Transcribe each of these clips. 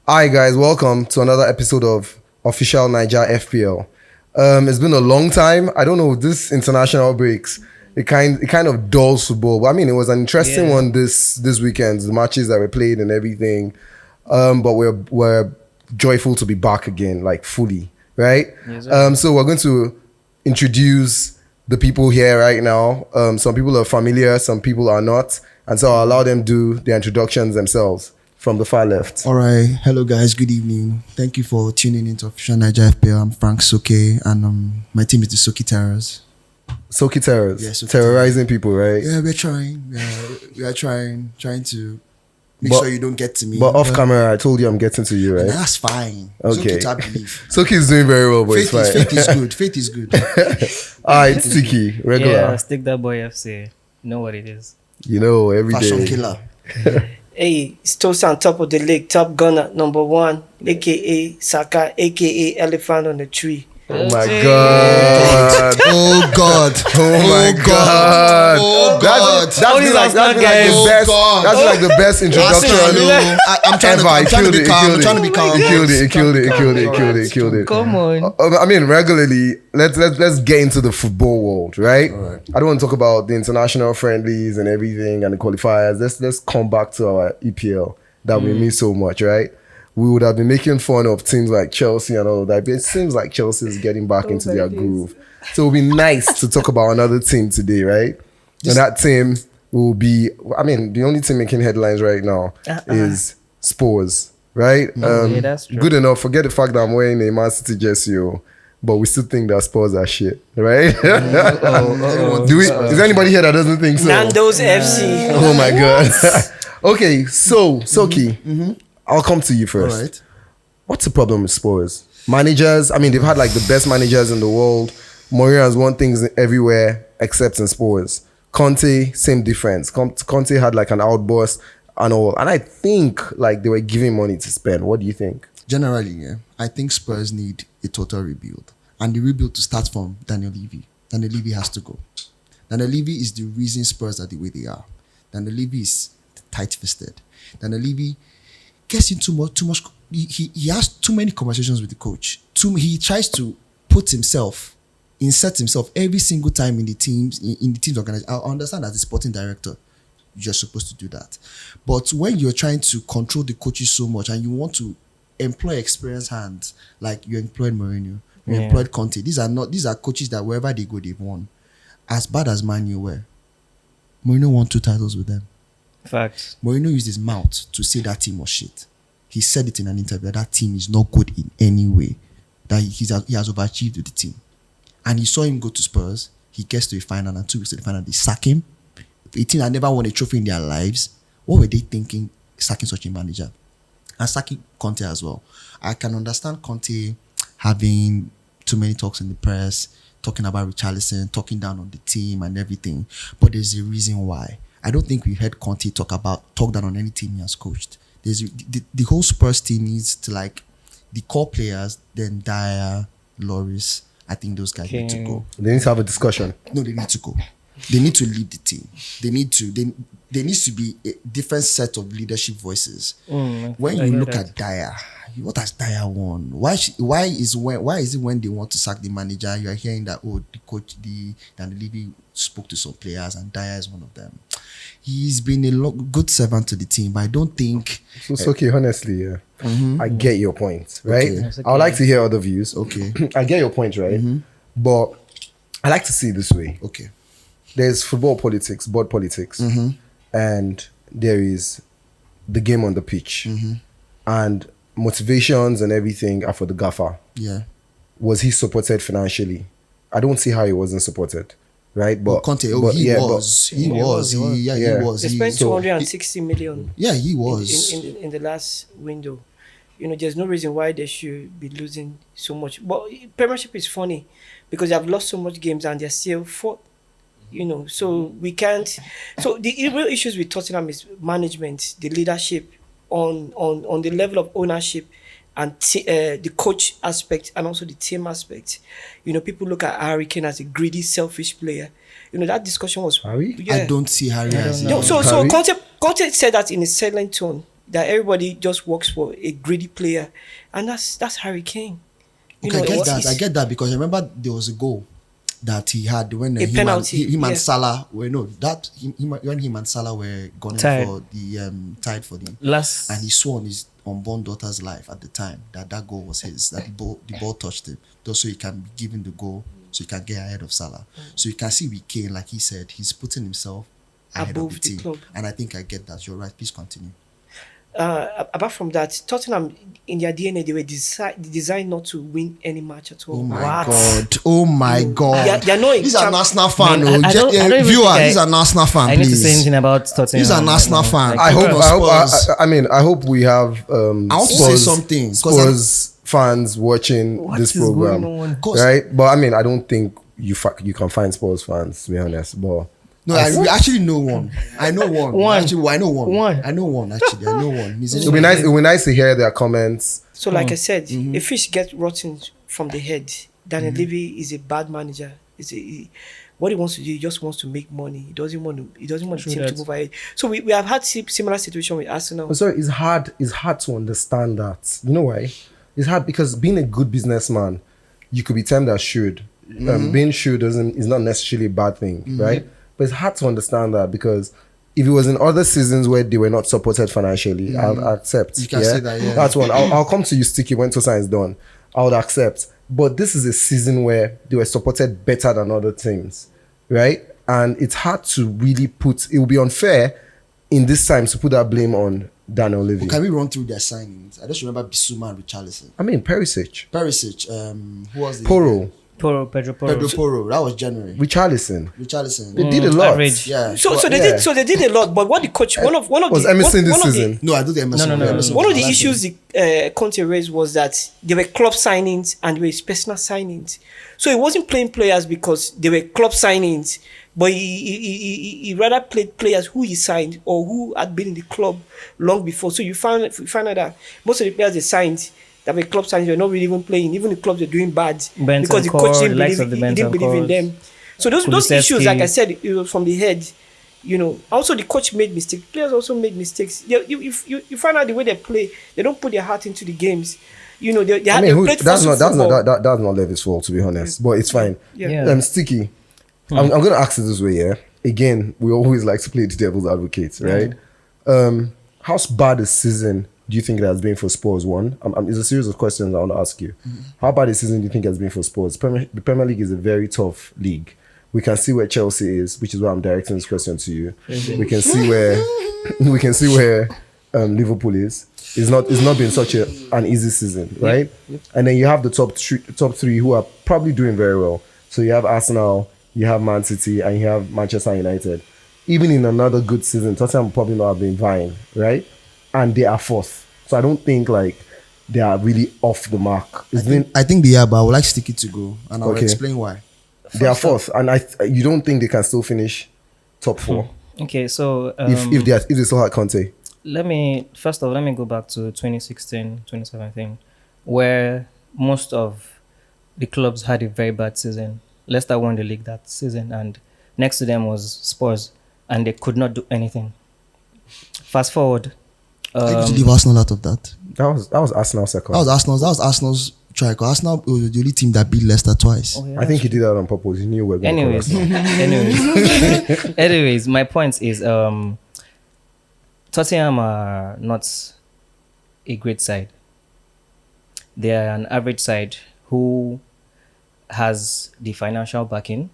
Hi guys, welcome to another episode of Official Naija FPL. It's been a long time. I don't know, this international breaks, it kind of dulls football. But I mean, it was an interesting one this weekend, the matches that were played and everything. But we're joyful to be back again, like fully, right? Yes, So we're going to introduce the people here right now. Some people are familiar, some people are not. And so I'll allow them do their introductions themselves. From the far left. All right. Hello, guys. Good evening. Thank you for tuning into Official Naija FPL. I'm Frank Sokei, and my team is the Sokei Terrors. Sokei Terrors? Yeah, Sokei terrorizing people, right? Yeah, we're trying. We are trying to make sure you don't get to me. But off camera, I told you I'm getting to you, right? That's fine. Okay. Sokei, I believe. Sokei is doing very well, but it's fine. Faith is good. Faith is good. All right, Sticky, regular. Yeah, StickdatboiFC. You know what it is. You know, every day. Fashion killer. Hey, it's Tosan, top of the league, top gunner, number one, aka Saka, aka Elephant on the Tree. Oh my God. Oh God. Oh my God. Oh God. That's been like the best. God. That's like the best introduction. I'm trying to be calm. I'm trying to be calm. It killed it. Come on. I mean, regularly, let's get into the football world, right? All right. I don't want to talk about the international friendlies and everything and the qualifiers. Let's come back to our EPL that we miss so much, right? We would have been making fun of teams like Chelsea and all of that, but it seems like Chelsea is getting back into their groove. So it would be nice to talk about another team today, right? And that team will be, I mean, the only team making headlines right now is Spurs, right? Yeah, that's true. Good enough. Forget the fact that I'm wearing a Man City jersey, but we still think that Spurs are shit, right? Is there anybody here that doesn't think so? Nando's FC. Oh my God. Okay, so Soki, I'll come to you first. All right. What's the problem with Spurs? Managers, I mean, they've had like the best managers in the world. Mourinho has won things everywhere except in Spurs. Conte, same difference. Conte had like an outburst and all. And I think like they were giving money to spend. What do you think? Generally, yeah, I think Spurs need a total rebuild. And the rebuild to start from Daniel Levy. Daniel Levy has to go. Daniel Levy is the reason Spurs are the way they are. Daniel Levy is tight-fisted. Daniel Levy gets into too much. He has too many conversations with the coach. He tries to insert himself every single time in the team's organization. I understand as a sporting director, you're supposed to do that. But when you're trying to control the coaches so much and you want to employ experienced hands, like you employed Mourinho, you employed Conte, these are coaches that wherever they go, they've won. As bad as Man U were, Mourinho won 2 titles with them. Facts. Mourinho used his mouth to say that team was shit. He said it in an interview that team is not good in any way. That he has overachieved with the team. And he saw him go to Spurs. He gets to a final, and 2 weeks to the final, they sack him. A team that never won a trophy in their lives. What were they thinking sacking such a manager? And sacking Conte as well. I can understand Conte having too many talks in the press, talking about Richarlison, talking down on the team and everything. But there's a reason why. I don't think we heard Conte talk down on any team he has coached. The whole Spurs team needs to, like, the core players, then Dyer, Loris. I think those guys need to go. They need to have a discussion. No, they need to go. They need to lead the team. There needs to be a different set of leadership voices. When you look at Dyer, what has Dyer won? Why is it when they want to sack the manager, you are hearing that the coach, Dan Levy spoke to some players and Dyer is one of them. He's been a good servant to the team, but I don't think. So it's okay, honestly, yeah. I get your point, right? Okay. I would like to hear other views. Okay. I get your point, right? But I like to see it this way. Okay. There's football politics, board politics, and there is the game on the pitch. And motivations and everything are for the gaffer. Yeah. Was he supported financially? I don't see how he wasn't supported, right? But Conte, he was. He was. They spent 260 million. Yeah, he was. In the last window. There's no reason why they should be losing so much. But Premiership is funny because they have lost so much games and they're still fourth. So we can't. So the real issues with Tottenham is management, the leadership, on the level of ownership, and the coach aspect and also the team aspect. People look at Harry Kane as a greedy, selfish player. That discussion was. Harry? Yeah. I don't see Harry as. So Conte said that in a silent tone that everybody just works for a greedy player, and that's Harry Kane. Okay, I get that. he's- I get that because I remember there was a goal that he had when A penalty, him and yeah. Salah were when him and Salah were gunning Tied. for the tied for the Last and he swore on his unborn daughter's life at the time that goal was his, that the ball touched him, just so he can be given the goal, so he can get ahead of Salah. So you can see with Kane, like he said, he's putting himself ahead Above of the the team, club. and I think I get that. You're right. Please continue. Apart from that, Tottenham in their DNA they were designed not to win any match at all. Oh my What? god! Oh my god! They're not He's an Arsenal fan. Man, I don't even Viewer, think he's an Arsenal fan. I need to say Please. anything about Tottenham. He's an Arsenal fan. I hope. Spurs. I hope we have. I want to say something, 'cause Spurs fans watching What this is program, going on? 'Cause- right? But I mean, I don't think you can find Spurs fans, to be honest. But No, we actually know one. I know one. One. Actually, I know one. One. I know one. Actually, I know one. He's it'll be nice. It'll be nice to hear their comments. So, like I said, a fish gets rotten from the head. Daniel Levy is a bad manager. What he wants to do, he just wants to make money. He doesn't want the True team to that. move ahead. So we have had similar situation with Arsenal. I'm sorry, it's hard. It's hard to understand that. You know why? It's hard because being a good businessman, you could be termed as shrewd. Being shrewd is not necessarily a bad thing, right? But it's hard to understand that because if it was in other seasons where they were not supported financially, I'll accept. You can say that, yeah. That's one. I'll come to you, Sticky, when Tosan is done. I would accept. But this is a season where they were supported better than other teams, right? And it's hard to really put. It would be unfair in this time to put that blame on Daniel Levy. Can we run through their signings? I just remember Bissouma and Richarlison. I mean, Perisic, Perisic, who was the Pedro Pedro Pedro Porro. That was January. Richarlison. Richarlison. They did a lot. Average. Yeah. So Well, they yeah. did. So they did a lot. But what the coach, one of Was the Emerson this one of the- season? No, I do the Emerson. No. Emerson One of the was last issues year. the Conte raised was that they were club signings and they were personal signings. So he wasn't playing players because they were club signings, but he rather played players who he signed or who had been in the club long before. So you find out that most of the players they signed that were club signings were not really even playing. Even the clubs were doing bad Benton because the Core, coach the didn't likes believe, of the he Benton didn't believe in Cores. them. So those Kulusevski. issues, like I said, it was from the head. Also the coach made mistakes. Players also made mistakes. You find out the way they play. They don't put their heart into the games. They I mean, played that's forceful not football. that's not Levy's fault, to be honest. But it's fine. Yeah. Sticky. I'm going to ask it this way. Yeah. Again, we always like to play the devil's advocate, right? How bad a season do you think it has been for Spurs? One, it's a series of questions I want to ask you. How bad a season do you think it has been for Spurs? The Premier League is a very tough league. We can see where Chelsea is, which is why I'm directing this question to you. We can see where Liverpool is. It's not been such an easy season, right? Yep. And then you have the top three who are probably doing very well. So you have Arsenal, you have Man City, and you have Manchester United. Even in another good season, Tottenham probably not have been vying, right? And they are fourth. So I don't think they are really off the mark. I think they are, but I would like Sticky to go, and I'll Okay. explain why. They are fourth, and you don't think they can still finish top four Okay, so if they still had Conte. let me go back to 2016, 2017, where most of the clubs had a very bad season. Leicester won the league that season, and next to them was Spurs, and they could not do anything. Fast forward, I need to leave Arsenal out of that. That was Arsenal second. That was Arsenal's strike. Arsenal was the only team that beat Leicester twice. oh, yeah, I think he did that on purpose. He knew we were going Anyways, to anyways, my point is Tottenham are not a great side. They are an average side who has the financial backing.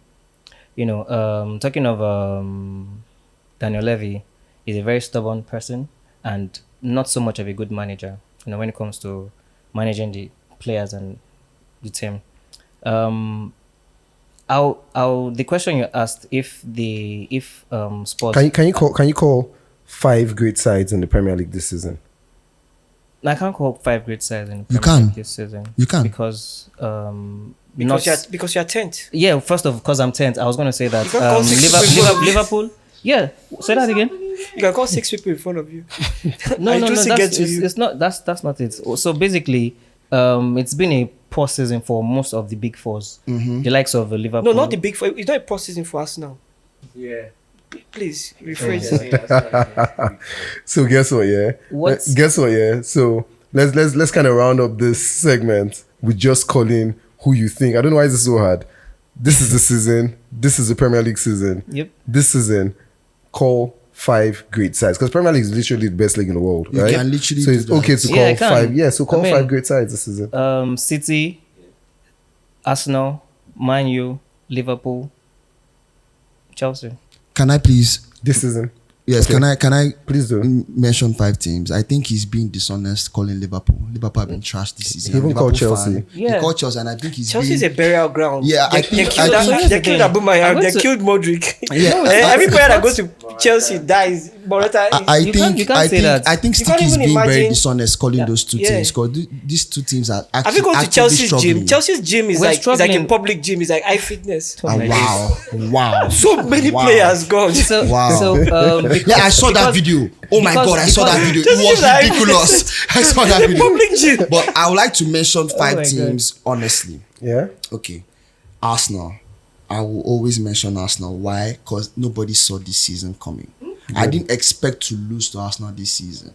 Talking of Daniel Levy, is a very stubborn person and not so much of a good manager. When it comes to managing the players and the team. The question you asked, if Spurs, Can you call 5 great sides in the Premier League this season? I can't call 5 great sides in the You Premier can. League this season. You can. Because Because you're 10th. yeah, first of because I'm 10th, I was gonna say that You can't call 6 people in front of you. Liverpool. Yeah, say that again. You can call 6 people in front of you. No, I no, do no. still get to It's you. it's not. That's not it. So basically, it's been a poor season for most of the big fours, the likes of Liverpool. No, not the big four. It's not a poor season for Arsenal. Yeah. Please rephrase it. So guess what? Yeah. What? Guess what? Yeah. So let's kind of round up this segment with just calling who you think. I don't know why this is so hard. This is the season. This is the Premier League season. Yep. This season, call 5 great sides, because Premier League is literally the best league in the world, You right? can literally so do it's that. okay to Yeah, I call can. 5. Yeah. So call I mean, 5 great sides this season. City, Arsenal, Man U, Liverpool, Chelsea. Can I please? This season. Yes. Okay. Can I Please do. mention 5 teams? I think he's being dishonest calling Liverpool. Liverpool have been trashed this season. He even I'm a called Liverpool Chelsea. fan. Yeah. He called Chelsea, and I think he's Chelsea's being. a burial ground. Yeah, I they think- killed I think- they killed Aubameyang. They to- killed Modric. Yeah, Every player that goes to Chelsea dies. Morata, I You can't- think you can't I say think that. I think You can't Sticky is even being very imagine- dishonest calling those two Yeah. teams, because these two teams are actually have you gone to actively Chelsea's struggling. gym? Chelsea's gym is We're like it's like a struggling. public gym. It's like iFitness. Oh my Wow. So many Wow. players gone. So, Wow. so because, Yeah, I saw that video. Oh my because- god, I saw that because- video. It Just was like- ridiculous. I saw that video. Public gym. But I would like to mention 5 my teams honestly. Yeah. Okay. Arsenal. I will always mention Arsenal. Why? Because nobody saw this season coming. I didn't expect to lose to Arsenal this season.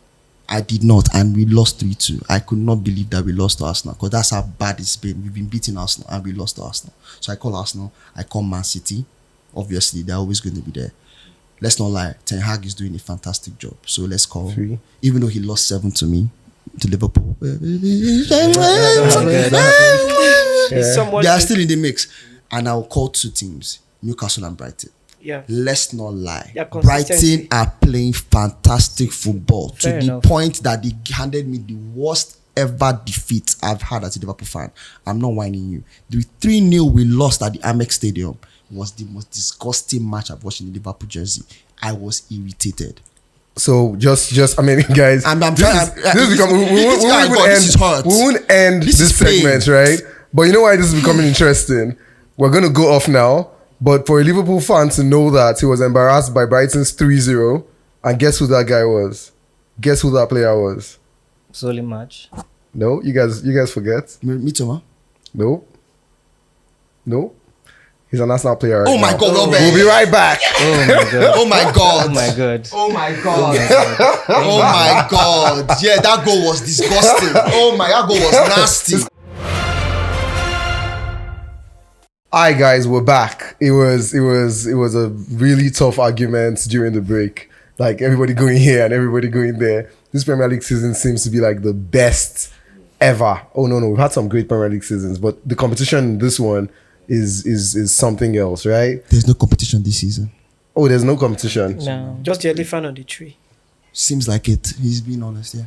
I did not, and we lost 3-2. I could not believe that we lost to Arsenal, because that's how bad it's been. We've been beating Arsenal and we lost to Arsenal. So I call Arsenal. I call Man City. Obviously, they're always going to be there. Let's not lie. Ten Hag is doing a fantastic job. So let's call. 3. Even though he lost 7 to me, to Liverpool. It's somewhat They are still in the mix. And I'll call 2 teams, Newcastle and Brighton. yeah. Let's not lie. Yeah, consistency. Brighton are playing fantastic football Fair to enough. the point that they handed me the worst ever defeat I've had as a Liverpool fan. I'm not whining you. The 3-0 we lost at the Amex Stadium was the most disgusting match I've watched in the Liverpool jersey. I was irritated. So just I mean, guys, I'm this trying- is- this is becoming- we won't this even God, this is hurt. we won't end This this is pain. segment, right? But you know why this is becoming interesting? We're gonna go off now. But for a Liverpool fan to know that he was embarrassed by Brighton's 3-0, and guess who that guy was? Guess who that player was? Solly match. No, you guys forget? Me too, man. No. He's an Arsenal player. Right Oh my now. God, Robert. We'll be right back. Oh my god. Oh my God. Oh my god. Oh my God. Oh my God. Yeah, that goal was disgusting. Oh my, that goal was nasty. Alright guys, we're back. It was a really tough argument during the break. Like everybody going here and everybody going there. This Premier League season seems to be like the best ever. Oh no, we've had some great Premier League seasons, but the competition in this one is something else, right? There's no competition this season. Oh, there's no competition. No. Just the elephant on the tree. Seems like it. He's being honest, yeah.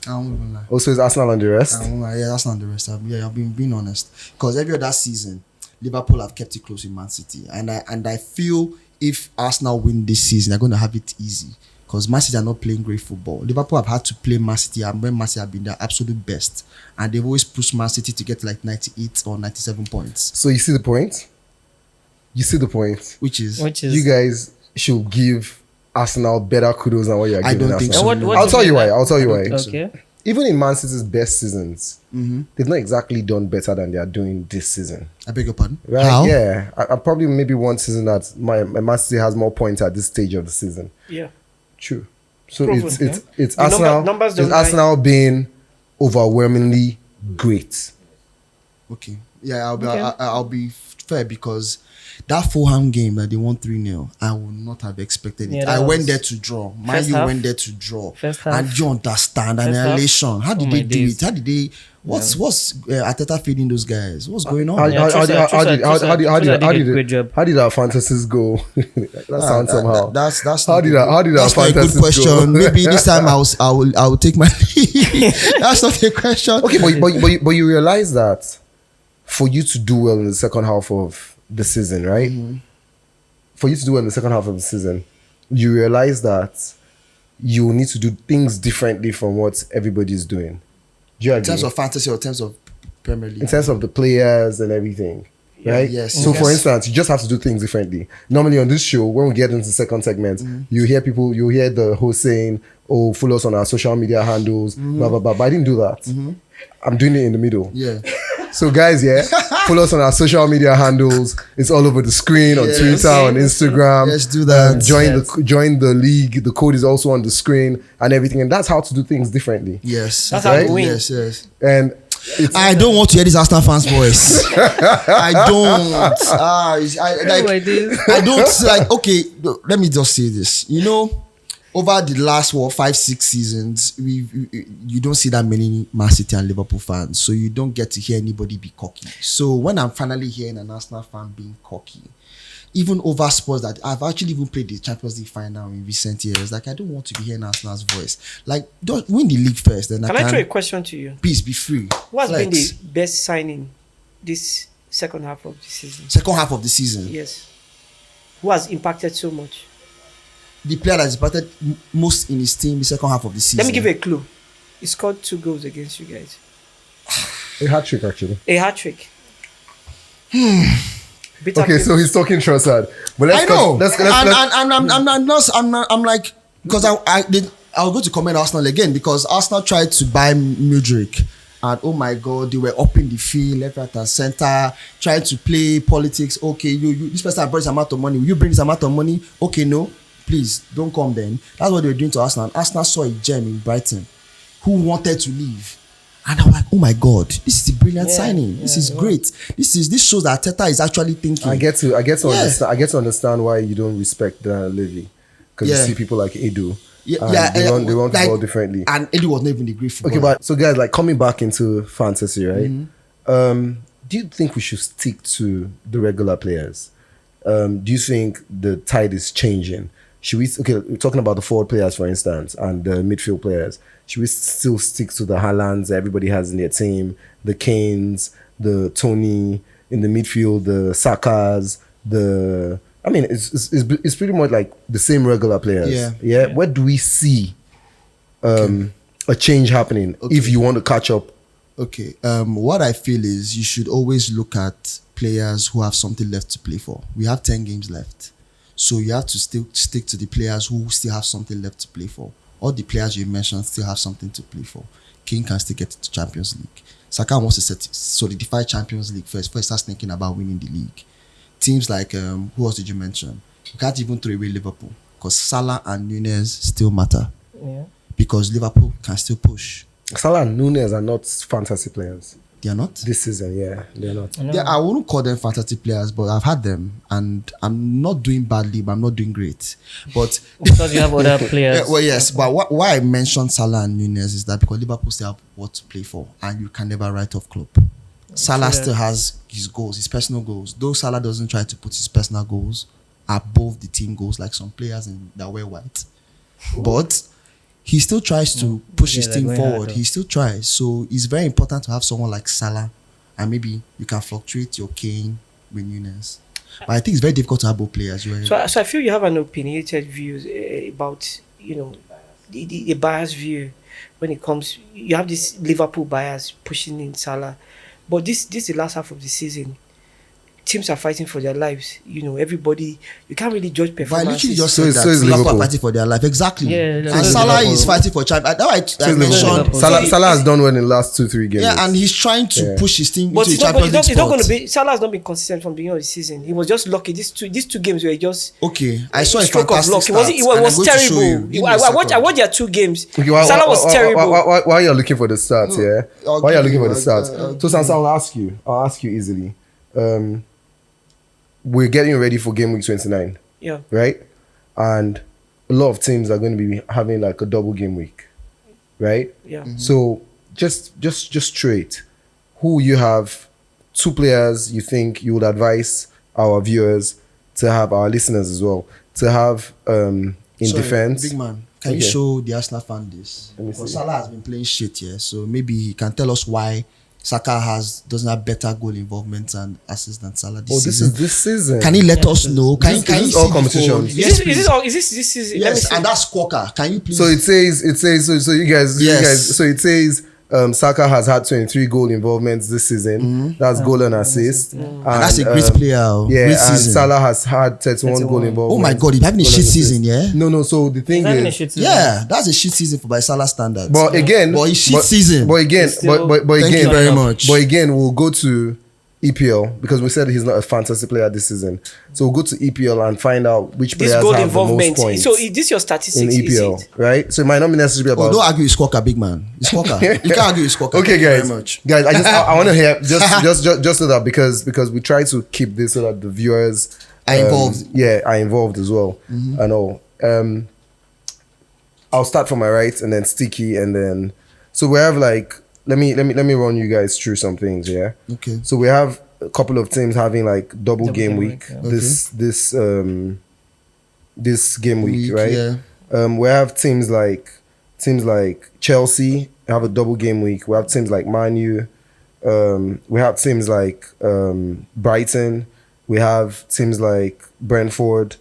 I won't even lie. Also, is Arsenal on the rest? I won't lie. Yeah, that's not the rest. I've been being honest. Because every other season, Liverpool have kept it close with Man City. And I feel if Arsenal win this season, they're going to have it easy. Because Man City are not playing great football. Liverpool have had to play Man City, and when Man City have been their absolute best. And they've always pushed Man City to get like 98 or 97 points. So you see the point? You see the point? Which is... You guys should give Arsenal better kudos than what you're I giving don't think Arsenal. so. And what I'll do tell you mean why. that- I'll tell you why. think so. Okay. Even in Man City's best seasons, Mm-hmm. they've not exactly done better than they are doing this season. I beg your pardon? Right? How? Yeah. I probably maybe one season that my Man City has more points at this stage of the season. Yeah. True. So Proven, it's The Arsenal. numbers It's don't lie. Arsenal being overwhelmingly great. Okay. Yeah, Okay. I'll be fair, because that Fulham game that they won 3-0, I would not have expected it. Yeah, I that went was- there to draw. Man First U half? went there to draw. First half. And you understand First half? annihilation. How did Oh they my do days. it? How did they? What's Arteta feeding those guys? What's going on? Trossard did a great job. How did our fantasies go? That sounds somehow. That's How did our that's not a good fantasies question. go? Maybe this time I will take my lead. That's not a question. Okay, but you realize that for you to do well in the second half of the season, right? Mm-hmm. For you to do well in the second half of the season, you realize that you need to do things differently from what everybody's doing. Do you agree? In terms of fantasy or in terms of Premier League? In terms of the players and everything, right? Yes, So, yes. for instance, you just have to do things differently. Normally on this show, when we get into the second segment, you hear the host saying, "Oh, follow us on our social media handles, blah blah blah." But I didn't do that. I'm doing it in the middle. Yeah. So guys, yeah, follow us on our social media handles. It's all over the screen on Twitter, on Instagram. Let's do that. Join the league. The code is also on the screen and everything. And that's how to do things differently. Yes. That's how to win. Yes. And I don't want to hear this Arsenal fans' voice. I don't. I don't like. Okay, let me just say this. You know, over the last 5-6 seasons, you don't see that many Man City and Liverpool fans, so you don't get to hear anybody be cocky. So when I'm finally hearing an Arsenal fan being cocky, even over Spurs that I've actually even played the Champions League final in recent years, like I don't want to be hearing Arsenal's voice. Like, don't win the league first, then Can I throw a question to you? Please be free. What's been the best signing this second half of the season? Second half of the season? Yes. Who has impacted so much? The player that has impacted most in his team the second half of the season. Let me give you a clue. He scored 2 goals against you guys. a hat trick, actually. A hat trick. Okay, so he's talking Tosan. But I know. I'm like, because I'll go to comment Arsenal again because Arsenal tried to buy Mudryk. And oh my God, they were up in the field, left, right, and center, trying to play politics. Okay, you this person brought this amount of money. Will you bring this amount of money? Okay, no, please don't come then. That's what they were doing to Arsenal. And Arsenal saw a gem in Brighton who wanted to leave. And I'm like, oh my God, this is a brilliant signing. This is great. This shows that Arteta is actually thinking. I get to understand why you don't respect Levy. Because you see people like Edu. They want to ball differently. And Edu was not even the great footballer. Okay, but so guys, like coming back into fantasy, right? Do you think we should stick to the regular players? Do you think the tide is changing? We're talking about the forward players, for instance, and the midfield players. Should we still stick to the Haalands everybody has in their team, the Kanes, the Tony in the midfield, the Sakas, it's pretty much like the same regular players. Yeah. Where do we see a change happening if you want to catch up? Okay. What I feel is you should always look at players who have something left to play for. We have 10 games left. So you have to still stick to the players who still have something left to play for. All the players you mentioned still have something to play for. Kane can still get to Champions League. Saka wants to solidify Champions League first before he starts thinking about winning the league. Teams like, who else did you mention? You can't even throw away Liverpool because Salah and Nunez still matter. Yeah. Because Liverpool can still push. Salah and Nunez are not fantasy players. They are not? This season, they're not. I wouldn't call them fantasy players, but I've had them and I'm not doing badly, but I'm not doing great. But because you have other players. Well, yes, but why I mentioned Salah and Nunez is that because Liverpool still have what to play for and you can never write off Klopp. Salah still has his goals, his personal goals. Though Salah doesn't try to put his personal goals above the team goals like some players that wear white. But he still tries to push his team forward. He still tries. So it's very important to have someone like Salah and maybe you can fluctuate your Kane with Nunez. But I think it's very difficult to have both players. So I feel you have an opinionated view about, the biased view when it comes. You have this Liverpool bias pushing in Salah. But this is the last half of the season. Teams are fighting for their lives. Everybody, you can't really judge performance. But I literally just said that Liverpool are fighting for their life. Exactly. Yeah, and Salah is fighting for champions. I mentioned Salah has done well in the last 2-3 games. Yeah, and he's trying to push his team into the Champions League it's not going to be. Salah has not been consistent from the beginning of the season. He was just lucky. These two games were just I saw a fantastic start. It was terrible. I watched their 2 games. Salah was terrible. Why you're looking for the stats? Why you're looking for the stats? Tosan, I'll ask you easily. We're getting ready for Gameweek 29. Yeah. Right? And a lot of teams are going to be having like a double game week. Right? Yeah. Mm-hmm. So just straight. Who you have 2 players you think you would advise our viewers to have, our listeners as well, to have defense. Big man, can you show the Arsenal fan this? Because Salah has been playing shit here. So maybe he can tell us why Saka doesn't have better goal involvement and assists than Salah this season. This season. Can you let us know? Can you see all competitions? Yes, is this season? Yes, and that's Squawker. Can you please? So it says so you guys. So it says Saka has had 23 goal involvements this season. That's goal and assist. And that's a great player. Yeah, Great and season. Salah has had 31 goal 31. involvements. Oh my God, he's having a goal shit and assist. season, yeah? No. So the thing He's having a is, shit season. Yeah, that's a shit season for by Salah standards. but again, But it's shit season. But again, It's still- but Thank again, you very much. But again, we'll go to EPL because we said he's not a fantasy player this season. So we'll go to EPL and find out which This players goal have the most involvement. points So is this your in statistics? EPL, Is it? right? So it might not be necessarily Oh, about. don't argue with Squawker, big man. It's Squawker. You can't argue with Squawker. Okay, Thank you guys, very much. guys, I want to hear just so that because we try to keep this so that the viewers Are involved. Yeah, are involved as well. I know. I'll start from my right and then Sticky and then so we have like let me run you guys through some things. Yeah. Okay. So we have a couple of teams having like double game week yeah. this game week, right? Yeah. We have teams like Chelsea have a double game week. We have teams like Man U. We have teams like Brighton. We have teams like Brentford.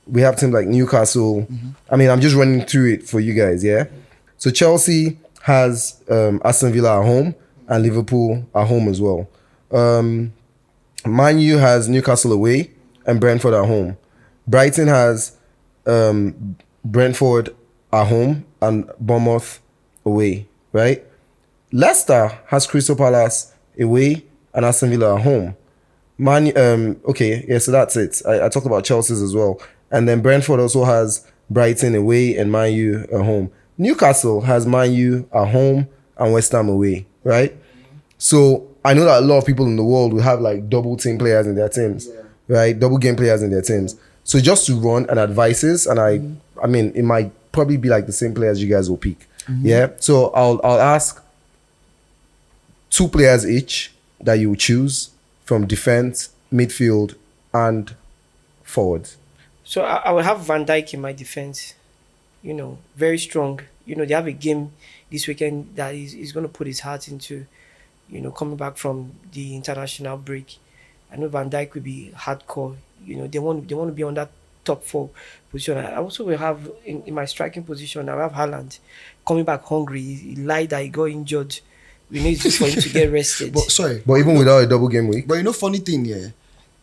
We have teams like Newcastle. I mean, I'm just running through it for you guys, yeah? So Chelsea has Aston Villa at home and Liverpool at home as well. Man U has Newcastle away and Brentford at home. Brighton has Brentford at home and Bournemouth away, right? Leicester has Crystal Palace away and Aston Villa at home. So that's it. I talked about Chelsea's as well. And then Brentford also has Brighton away and Man U at home. Newcastle has Man U at home and West Ham away, right? So I know that a lot of people in the world will have like double team players in their teams, right? Double game players in their teams. So just to run and advices, and I mean, it might probably be like the same players you guys will pick. Yeah. So I'll ask 2 players each that you will choose from defense, midfield, and forward. So I will have Van Dijk in my defense. You know, very strong. You know, they have a game this weekend that he's going to put his heart into. You know, coming back from the international break. I know Van Dijk will be hardcore. You know, they want to be on that top 4 position. I also will have in my striking position. I have Haaland coming back hungry. He lied that he got injured. We need for him to get rested. But even without a double game week, But you know, funny thing, yeah.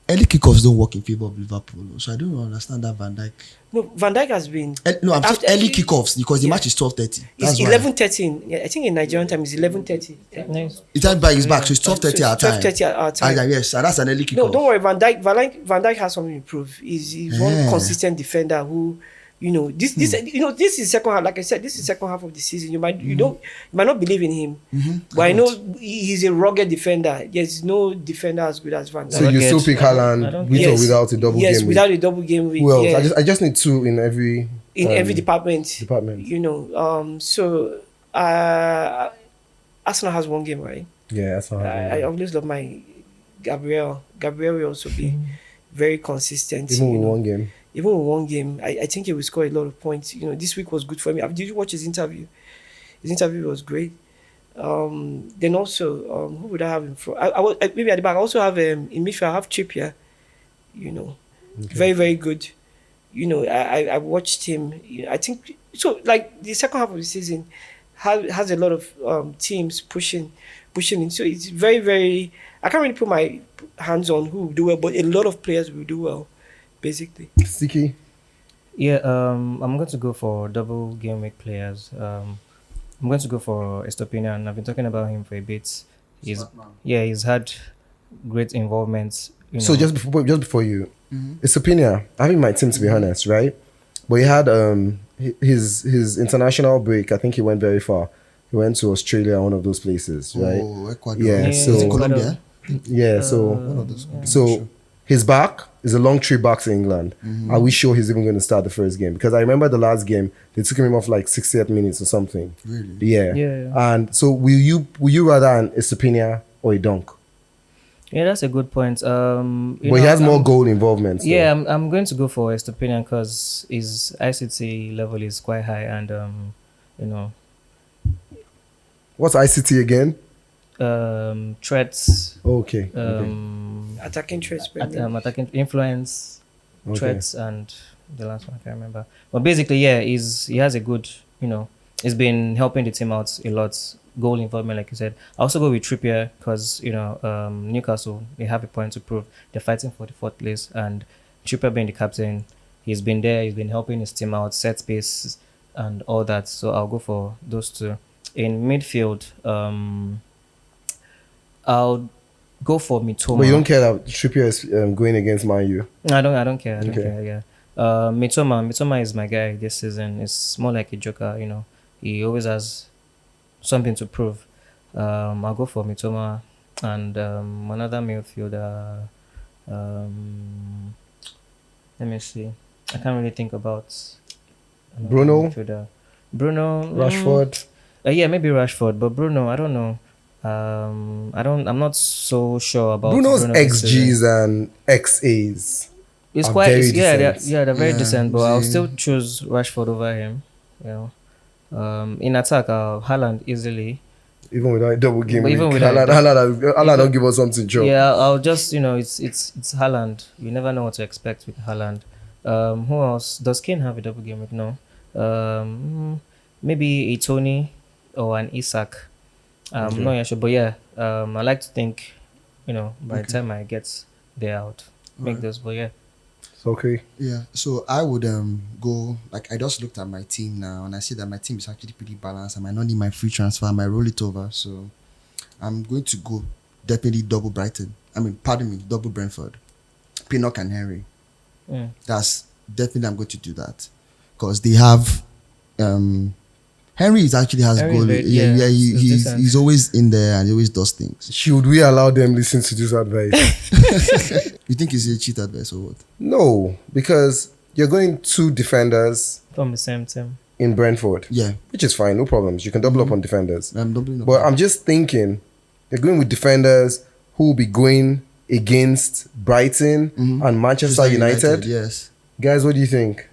Early kickoffs don't work in favor of Liverpool. So I don't understand that Van Dijk. No, Van Dijk has been. No, I'm saying After- early kickoffs because the Yeah. match is 12:30. It's That's why. 11:13. Yeah, I think in Nigerian time it's 11:30. Nice. The time back is back, so it's 12:30 our time. 12:30 at our time. Yes, and that's an early kickoff. No, don't worry. Van Dijk has something to prove. He's one Yeah. consistent defender who, you know, this is second half. Like I said, this is second half of the season. You might not believe in him, but I know he's a rugged defender. There's no defender as good as Van Dijk. so you still pick I Haaland don't- with or Yes. without a double Yes, game without week. a double game week. Who else? Yeah. I just need 2 in every department. department. You know, so Arsenal has 1 game, right? Yeah, that's not I always love my Gabriel. Gabriel will also be very consistent. even you with know. 1 game. Even with 1 game, I think he will score a lot of points. You know, this week was good for me. Did you watch his interview? His interview was great. Then also, who would I have in front? Maybe at the back. I also have in midfield. I have Trippier. You know, very very good. You know, I watched him. You know, I think so. Like the second half of the season has a lot of teams pushing in. So it's very very. I can't really put my hands on who will do well, but a lot of players will do well. Basically. Sticky. Yeah, I'm going to go for double game week players. I'm going to go for Estopinian. I've been talking about him for a bit. He's had great involvement. You know. So just before you, it's opinion. I have in my team to be honest, right? But he had his international break. I think he went very far. He went to Australia, one of those places, right? Oh, Ecuador. Yeah, Yeah, so Is it Colombia? yeah, so One of those. so his back is a long trip back to England. Are we sure he's even going to start the first game? Because I remember the last game they took him off like 68 minutes or something. Really? Yeah. Yeah. And so will you rather an Estopinian or a Dunk? Yeah, that's a good point. But he has more goal involvement. Yeah, I'm going to go for Estopinian because his ICT level is quite high, and you know, What's ICT again? threats, Okay. Attacking traits. attacking influence, Okay. threats, and the last one I can't remember. But basically, yeah, he has a good, you know, he's been helping the team out a lot goal involvement, like you said. I also go with Trippier because Newcastle, they have a point to prove. They're fighting for the 4th place, and Trippier being the captain, he's been there. He's been helping his team out, set space and all that. So I'll go for those two. In midfield, I'll go for Mitoma. But you don't care that Trippier is going against Man U? I don't care. I don't care. Yeah. Mitoma is my guy this season. It's more like a joker. He always has something to prove. I'll go for Mitoma and another midfielder. Let me see. I can't really think about Bruno. Rashford. Yeah, maybe Rashford, but Bruno, I don't know. I'm not so sure about Bruno's Bruno this XGs season. and XAs. It's are quite very they're decent. very decent, but I'll yeah. still choose Rashford over him. In attack, Haaland easily. Even without a double game But week. even without a Haaland don't give us something to Yeah, I'll just it's Haaland. You never know what to expect with Haaland. Who else? Does Kane have a double game week? No. Maybe a Tony or an Isak. I'm not sure, but yeah, I like to think, by the time I get there, I would make those. But yeah, It's okay. Yeah, so I would go, like, I just looked at my team now and I see that my team is actually pretty balanced. I might not need my free transfer, I might roll it over. So I'm going to go definitely double double Brentford, Pinnock and Henry. That's definitely, I'm going to do that because they have Henry actually has Henry is goal. very- Yeah, yeah, he's decent. he's always in there and he always does things. Should we allow them listen to this advice? You think it's a cheat advice or what? No, because you're going 2 defenders from the same team. in Brentford, Yeah, which is fine, no problems. You can double up on defenders. I'm doubling up. But I'm just thinking, you're going with defenders who will be going against Brighton and Manchester United. Yes. Guys, what do you think?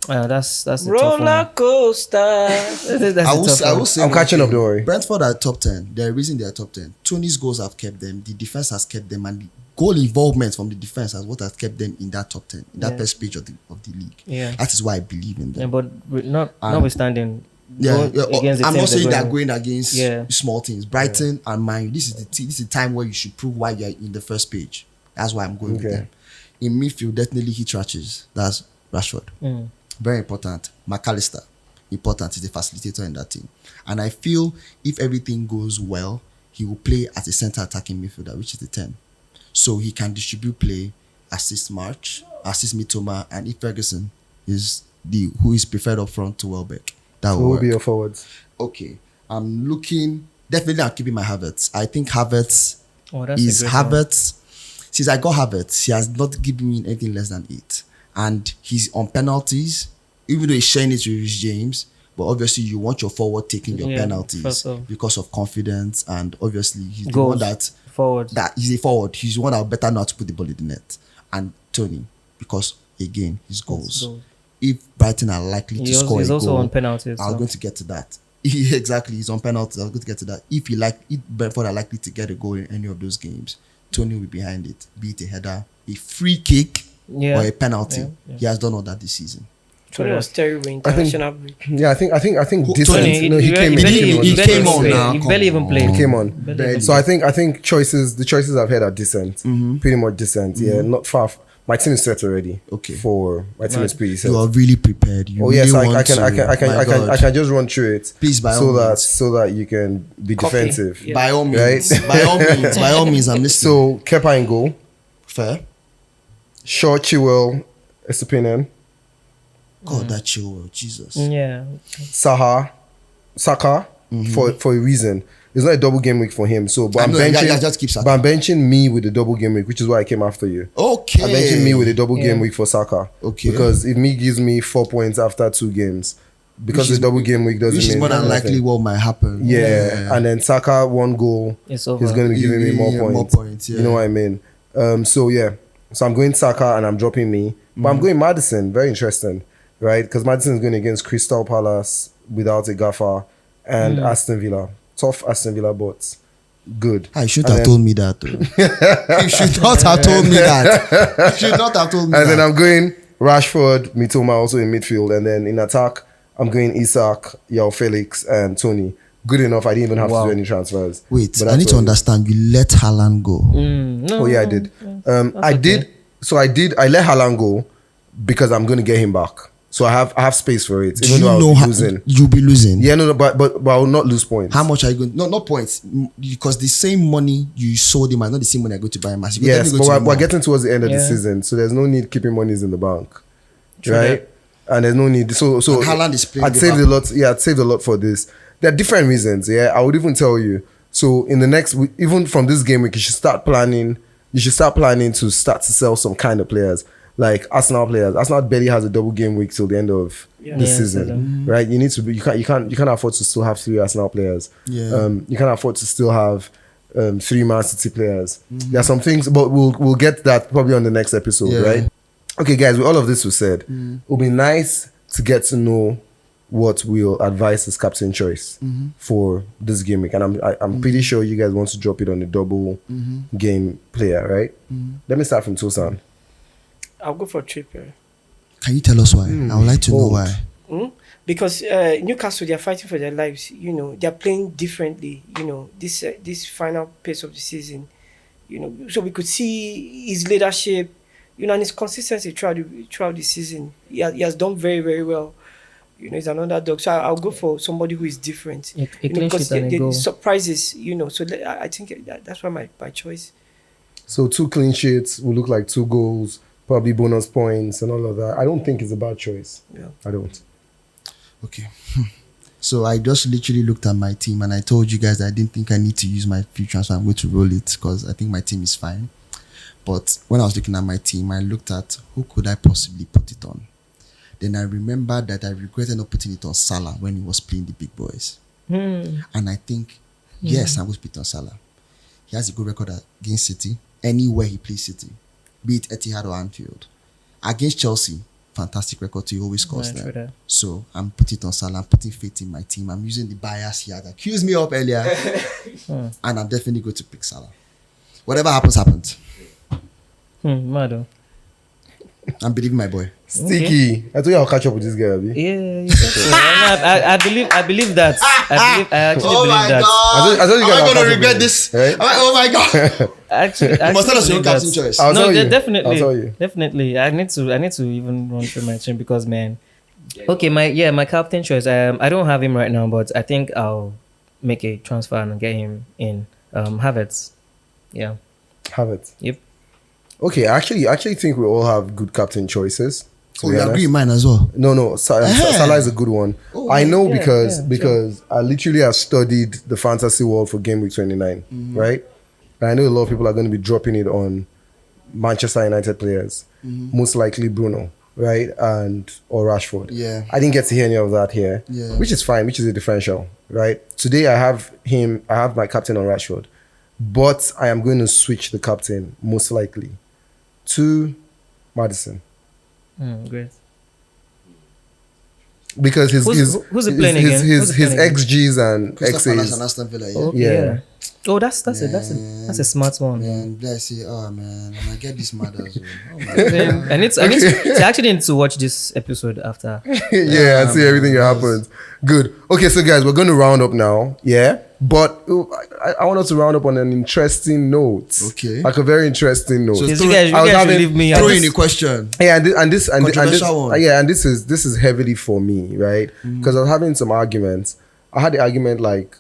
That's a tough Roller one. coaster. That's a I will tough say one. I'm catching up, don't worry. Brentford are top 10. The reason they are top 10. Tony's goals have kept them. The defense has kept them, and the goal involvement from the defense has what has kept them in that top 10, in that Yeah. first page of the league. Yeah. That is why I believe in Yeah, them. but notwithstanding, going against the I'm not teams saying they're they're going against Yeah. small teams. Brighton and Man U. This is the time where you should prove why you're in the first page. That's why I'm going with Okay. them. In midfield, definitely hit ratches. That's Rashford. Very important. McAllister, important. He's the facilitator in that team. And I feel if everything goes well, he will play as a center attacking midfielder, which is the 10. So he can distribute play, assist March, assist Mitoma, and if Ferguson is who is preferred up front to Welbeck, that Who will will work. be your forwards? Okay. I'm looking, definitely I'm keeping my Havertz. I think Havertz Oh, that's a is great one. Havertz. Since I got Havertz, he has not given me anything less than 8. And he's on penalties, even though he's sharing it with Reece James. But obviously, you want your forward taking your Yeah, penalties first off. because of confidence. And obviously, he's the Goals. one Forward. that he's a forward. He's the one that better not to put the ball in the net. And Tony, because again, his goals. Goals. If Brighton are likely to score He's a also goal, on penalties. I was so. going to get to that. Exactly, he's on penalties. I was going to get to that. If Brentford are likely to get a goal in any of those games, Tony will be behind it. Be it a header, a free kick, Yeah. or a penalty. Yeah. He has done all that this season. Tony was terrible in I think- international break. Yeah, I think Who- decent. Tony, No, he came in. he came on played. now. He Come barely even on. played. He came on. Barely even So I think the choices I've had are decent, pretty much decent. Yeah, not far. My team is set already. Okay. My team is pretty set. You are really prepared. You Oh yes, really I want can to. I My God. can just run through it. Please, by so all that means. so that you can be Coffee. defensive. Yeah. By all means. Right? By all means, I'm listening. So Kepa in goal, Fair. Shaw, Chilwell, Estupinian, God, that chill, Jesus. Yeah. Saka for a reason. It's not a double game week for him. So, but I I'm know, benching. yeah, just keep Saka. But I'm benching me with the double game week, which is why I came after you. Okay. I'm benching me with a double game Yeah. week for Saka. Okay. Because if me gives me 4 points after 2 games, because Which is- the double game week doesn't Which is mean more than anything. likely what might happen. Yeah. And then Saka 1 goal. It's over. He's going to be giving me more Yeah, points. more points, yeah. You know what I mean? So yeah. So I'm going Saka and I'm dropping me. But I'm going Maddison. Very interesting. Right? Because Maddison is going against Crystal Palace without a gaffer and Aston Villa. Tough Aston Villa, but good. You should And have then- told me that. Though. You should not have told me that. You should not have told me And that. then I'm going Rashford, Mitoma also in midfield. And then in attack, I'm going Isak, Yao Felix, and Tony. good enough. I didn't even have Wow. to do any transfers. Wait, But I that's need to what it is. understand. You let Haaland go. No. Oh yeah, I did. I okay. did. So I did. I let Haaland go because I'm going to get him back. So I have space for it. Do Even you though know I'll be losing. you'll be losing? Yeah, no, but I will not lose points. How much are you going? No, not points. Because the same money you sold him, and not the same money I go to buy him. Yes, but we're getting towards the end of the Yeah. season, so there's no need keeping monies in the bank, True right? And there's no need. So And Haaland is playing I'd the saved back. a lot. Yeah, I'd saved a lot for this. There are different reasons. Yeah, I would even tell you. So in the next, even from this game week, you should start planning. You should start planning to start to sell some kind of players, like Arsenal players. Arsenal barely has a double game week till the end of the Yeah, season, right? You need to be. You can't afford to still have 3 Arsenal players. Yeah. You can't afford to still have 3 Man City players. There are some things, but we'll get that probably on the next episode, Yeah. right? Okay, guys. With all of this was said, it would be nice to get to know what we'll advise as captain choice for this game week, and I'm pretty sure you guys want to drop it on the double game player, right? Let me start from Tosan. I'll go for Trippier. Can you tell us why? I would like to know why. Because Newcastle, they are fighting for their lives. You know, they are playing differently. You know, this final pace of the season. You know, so we could see his leadership. You know, and his consistency throughout the season. He has done very, very well. You know, he's an underdog. So I'll go for somebody who is different. A You know, clean because sheet and a goal. the surprises. You know, so I think that's why my choice. So 2 clean sheets will look like 2 goals, probably bonus points and all of that. I don't think it's a bad choice. Yeah. I don't. Okay. So I just literally looked at my team and I told you guys that I didn't think I need to use my free transfer. I'm going to roll it because I think my team is fine. But when I was looking at my team, I looked at who could I possibly put it on. Then I remembered that I regretted not putting it on Salah when he was playing the big boys. And I think, yes, I'm going to put it on Salah. He has a good record against City. Anywhere he plays City, be it Etihad or Anfield. Against Chelsea, fantastic record too. He always scores Yeah, true there. that. So I'm putting it on Salah. I'm putting faith in my team. I'm using the bias he had accused me of earlier. And I'm definitely going to pick Salah. Whatever happens, happens. Mado. I'm believing my boy. Sticky. I told you I'll catch up with this guy, Abi. Yeah, you said so. I believe that. I actually believe that. I told you guys Am I I'll going to catch up regret with this? him, right? Oh my God. Actually, You must tell us your own believe captain that. choice. I'll tell you. Definitely. I'll tell you. Definitely. I need to even run through my team because man. Okay, my captain choice. I don't have him right now, but I think I'll make a transfer and get him in. Havertz. Yeah. Have it. Yep. Okay, I actually think we all have good captain choices. to Oh, be you honest. agree with mine as well? No. Salah is a good one. Oh, I know yeah, because I literally have studied the fantasy world for Game Week 29, right? And I know a lot of people are going to be dropping it on Manchester United players, most likely Bruno, right, or Rashford. Yeah. I didn't get to hear any of that here, Yeah. which is fine, which is a differential, right? Today I have my captain on Rashford, but I am going to switch the captain most likely to Maddison. Great. Because Who's he playing again? his Who's he playing XGs and Crystal Palace and X's. Aston Villa, yeah. Oh, Yeah. yeah. Oh, that's a smart one. Man, bless you. Oh man, I'm gonna get this mad as well. Oh my Man, God. I need to I actually need to watch this episode after. Yeah, and see everything that happens. Good. Okay, so guys, we're going to round up now. Yeah, but I want us to round up on an interesting note. Okay. Like a very interesting note. So Because throw- you guys I was should having- leave me Throw out. in a question. Yeah, and this Controversial one. yeah, and this is heavily for me, right? Because I was having some arguments. I had the argument like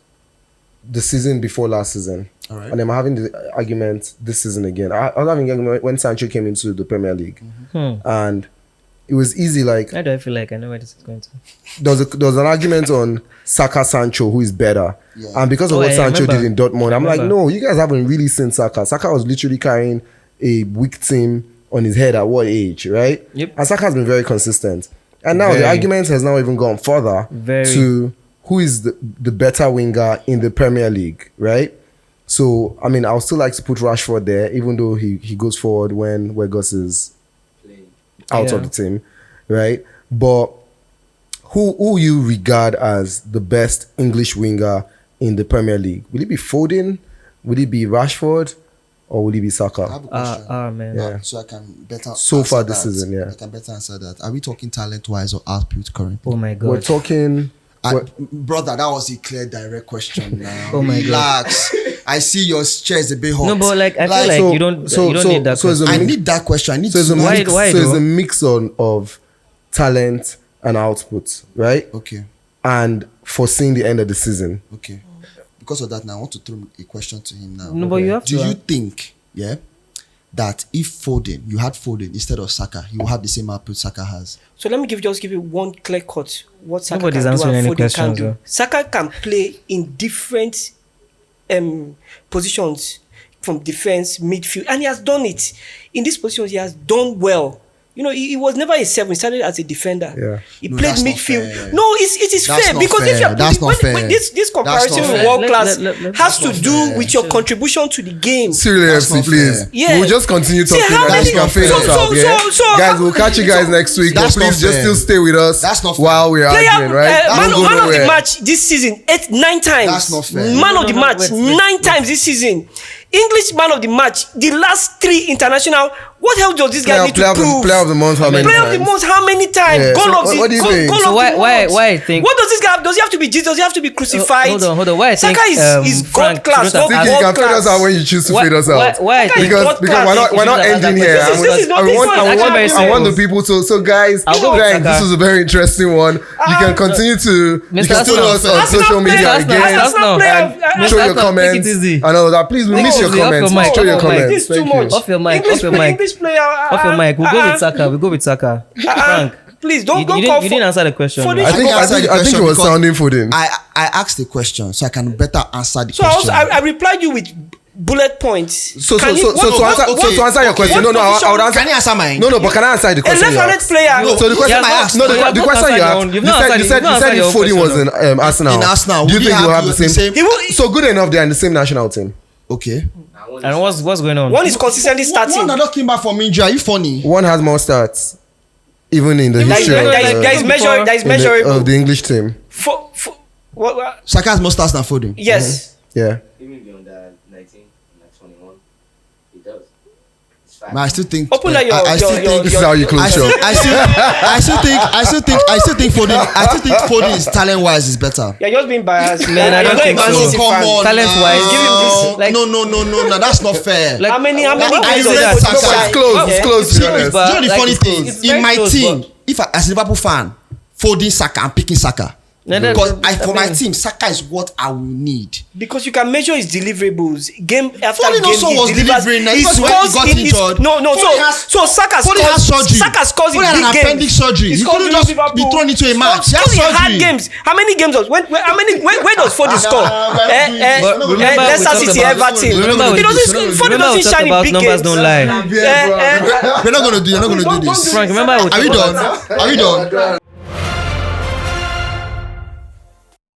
the season before last season. All right. And I'm having the argument this season again. I was having the argument when Sancho came into the Premier League. And it was easy, like Why do I feel like I know where this is going to? there was an argument on Saka Sancho, who is better. Yeah. And because of Oh, what I Sancho remember. did in Dortmund, I'm like, remember. no, you guys haven't really seen Saka. Saka was literally carrying a weak team on his head at what age, right? Yep. And Saka has been very consistent. And now the Very. argument has now even gone further Very. to who is the better winger in the Premier League, right? So, I mean, I would still like to put Rashford there, even though he goes forward when Weghorst is out of Yeah. the team, right? But who you regard as the best English winger in the Premier League? Will it be Foden? Will it be Rashford? Or will it be I Saka? have a question. Man. Yeah. So I can better So answer far this that. season, yeah. I can better answer that. Are we talking talent wise or output currently? Oh my We're god. talking Brother, that was a clear, direct question. Now, Oh my God. relax. I see your chair is a bit hot. No, but like I feel like so- you don't so- need that. so it's a question. I need that question. I need So it's a to. Why- mix. why so it's though? a mix of talent and output, right? Okay, And foreseeing the end of the season. okay. Because of that, now I want to throw a question to him now. No, but you have Do to. you think, that if you had Foden instead of Saka, you will have the same output Saka has? So let me just give you one clear cut. What Saka Nobody's can do answering and any Foden can questions, do. though. Saka can play in different positions, from defense, midfield, and he has done it. In these positions, he has done well. You know, he was never a 7. He started as a defender. Yeah. He No, played that's not midfield. fair. No, it is That's fair, not because if fair. you're That's not fair. when this comparison That's not with fair. world class Let- has to that's do not fair. with your contribution to the game. Seriously, That's FC, not please. fair. Yeah. We'll just continue See, talking how and many- you can fade so- us so- out, yeah? so- Guys, we'll catch you guys next week, but That's not please just fair. still stay with us That's not fair. while we're Player, arguing, right? man, Don't go man of the nowhere. match this season, 9 times. That's not fair. Man of the No, match, wait. 9 times this season. English man of the match, the last 3 international. What else does this guy need to prove? Player of the month, how many Player of the times? month, how many times? Yeah. Goal So of the what do you think? goal So of why- the why- month. why I think- What does this guy have? Does he have to be Jesus? Does he have to be crucified? Hold on. Why I think Saka is Frank God class, should not not have Think you world can fade us class. out when you choose to Why- fade us why- out. why I Saka is think- God Because class. we're not This is ending not here. that This is not I this want one. I want Actually, I want the people to. So guys, I'll go with guys, Saka. this was a very interesting one. You can continue to. You Mr. can follow us on Arsenal. social media Arsenal, again. Arsenal, And show your Arsenal, comments take it easy. and all that. Please, we No, miss your off your comments. mic, Show your off your mic. comments. This is too Thank you. much. Off your mic, English off your mic. English player. Off your mic. We'll go with Saka. We'll go with Saka. Frank, Please you don't call didn't answer the question. for though. this- I think I answered the I think question it was because sounding Foden. I asked the question so I can better answer the So question. I replied you with bullet points. So Can you- to answer your question, no, I would answer. Can you answer mine? No, but can I answer the A question? you left-handed asked? player. No. So the question Yes, I no, asked, no, you have the not question answered you your own- asked, you've you not answered said your if Foden own was in Arsenal, In Arsenal, do you would think he we'll have have the the same? same- He will- So good enough, they're in the same national team. Okay. And what's going on? One is consistently starting. One that not came back from injury. Are you funny? One has more stats, even in the There is history measurable. of the English team. What? Saka has more stats than Foden. Yes. Yeah. Even beyond that, 19, like 21, he does. It's fine. But I still think. Open like your. I still think. This is how you close shop. I still think Foden is talent wise is better. You're just being biased. Man, I don't think so. Oh, come on. Talent-wise, now. give him this, like- No, that's not fair. Like- How many I games know of that football Saka- It's close. It's Yeah. close. To be honest. But- You know the like, funny it's thing close. is, It's in very my close, team, but- if as a Liverpool fan, Foden Saka, I'm picking Saka. No, that- Because I for my mean- team, Saka is what I will need. Because you can measure his deliverables game after Foden game. also He was delivers. delivering. He Because when he scores got in his injured, no. Foden has- So Saka Foden has surgery. Saka scores in Foden had big an games. appendix surgery. He scores couldn't in just Liverpool. be thrown into a match. He has Scores in hard surgery. games. How many games? Where does Foden score? But remember we Leicester talked City, about- Everton. remember He we- doesn't. Foden remember we doesn't talked shine in about big numbers games. don't lie. We're not gonna do. You're not gonna do Don't this. do Frank, remember we Are we talked about- done? Are we done?